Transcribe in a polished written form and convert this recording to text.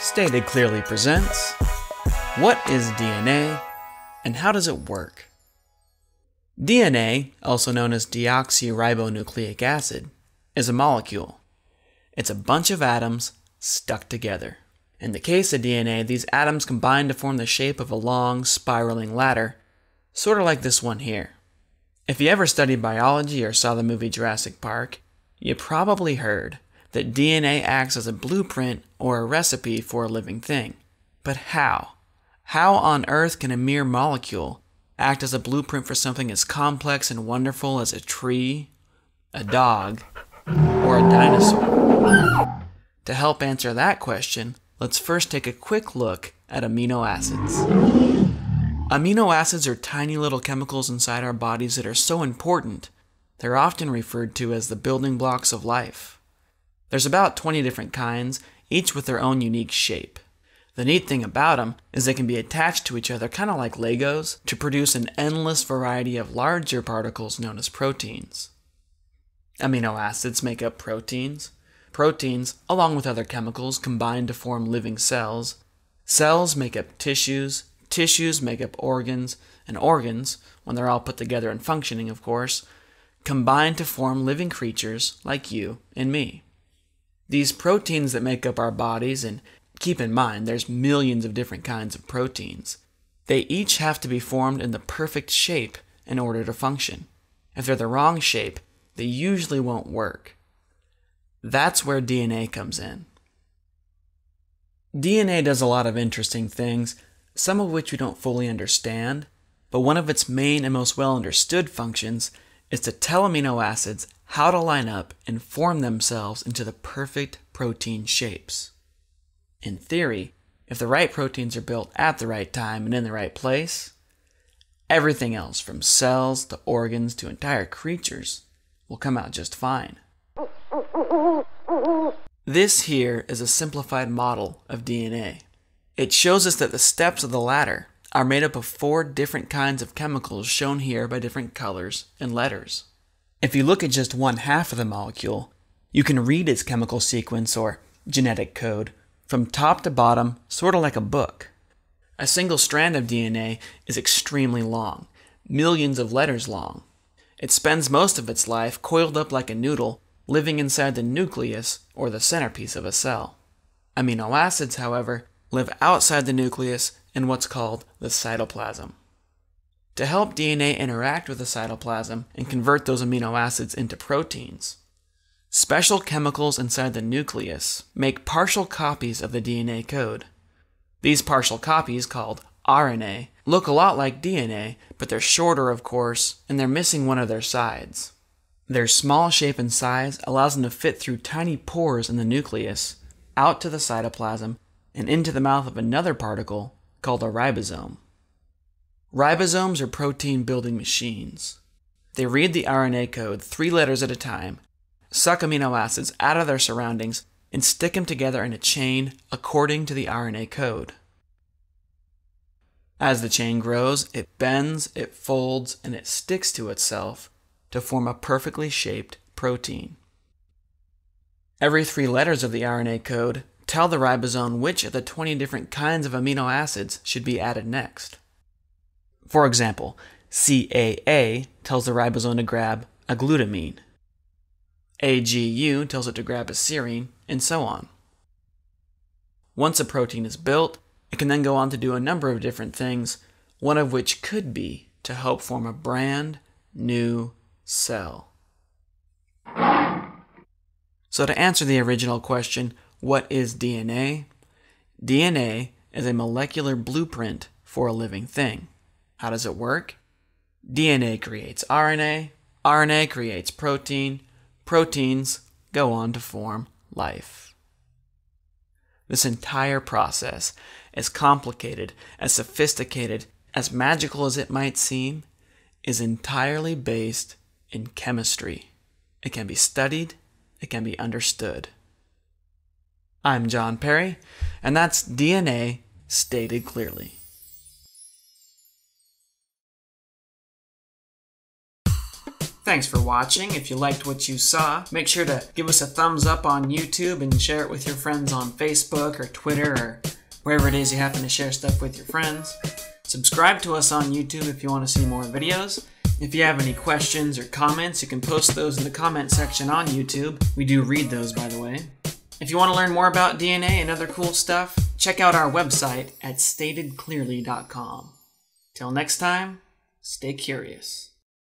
Stated Clearly presents, what is DNA and how does it work? DNA, also known as deoxyribonucleic acid, is a molecule. It's a bunch of atoms stuck together. In the case of DNA, these atoms combine to form the shape of a long, spiraling ladder, sort of like this one here. If you ever studied biology or saw the movie Jurassic Park, you probably heard that DNA acts as a blueprint or a recipe for a living thing. But how? How on earth can a mere molecule act as a blueprint for something as complex and wonderful as a tree, a dog, or a dinosaur? To help answer that question, let's first take a quick look at amino acids. Amino acids are tiny little chemicals inside our bodies that are so important, they're often referred to as the building blocks of life. There's about 20 different kinds, each with their own unique shape. The neat thing about them is they can be attached to each other kind of like Legos to produce an endless variety of larger particles known as proteins. Amino acids make up proteins. Proteins, along with other chemicals, combine to form living cells. Cells make up tissues. Tissues make up organs. And organs, when they're all put together and functioning, of course, combine to form living creatures like you and me. These proteins that make up our bodies, and keep in mind there's millions of different kinds of proteins, they each have to be formed in the perfect shape in order to function. If they're the wrong shape, they usually won't work. That's where DNA comes in. DNA does a lot of interesting things, some of which we don't fully understand, but one of its main and most well understood functions is to tell amino acids how to line up and form themselves into the perfect protein shapes. In theory, if the right proteins are built at the right time and in the right place, everything else from cells to organs to entire creatures will come out just fine. This here is a simplified model of DNA. It shows us that the steps of the ladder are made up of 4 different kinds of chemicals shown here by different colors and letters. If you look at just one half of the molecule, you can read its chemical sequence or genetic code from top to bottom, sort of like a book. A single strand of DNA is extremely long, millions of letters long. It spends most of its life coiled up like a noodle, living inside the nucleus or the centerpiece of a cell. Amino acids, however, live outside the nucleus in what's called the cytoplasm. To help DNA interact with the cytoplasm and convert those amino acids into proteins, special chemicals inside the nucleus make partial copies of the DNA code. These partial copies, called RNA, look a lot like DNA, but they're shorter, of course, and they're missing one of their sides. Their small shape and size allows them to fit through tiny pores in the nucleus, out to the cytoplasm, and into the mouth of another particle called a ribosome. Ribosomes are protein-building machines. They read the RNA code 3 letters at a time, suck amino acids out of their surroundings, and stick them together in a chain according to the RNA code. As the chain grows, it bends, it folds, and it sticks to itself to form a perfectly shaped protein. Every 3 letters of the RNA code tell the ribosome which of the 20 different kinds of amino acids should be added next. For example, CAA tells the ribosome to grab a glutamine. AGU tells it to grab a serine, and so on. Once a protein is built, it can then go on to do a number of different things, one of which could be to help form a brand new cell. So to answer the original question, what is DNA? DNA is a molecular blueprint for a living thing. How does it work? DNA creates RNA, RNA creates protein, proteins go on to form life. This entire process, as complicated, as sophisticated, as magical as it might seem, is entirely based in chemistry. It can be studied, it can be understood. I'm John Perry, and that's DNA stated clearly. Thanks for watching. If you liked what you saw, make sure to give us a thumbs up on YouTube and share it with your friends on Facebook or Twitter or wherever it is you happen to share stuff with your friends. Subscribe to us on YouTube if you want to see more videos. If you have any questions or comments, you can post those in the comment section on YouTube. We do read those, by the way. If you want to learn more about DNA and other cool stuff, check out our website at statedclearly.com. Till next time, stay curious.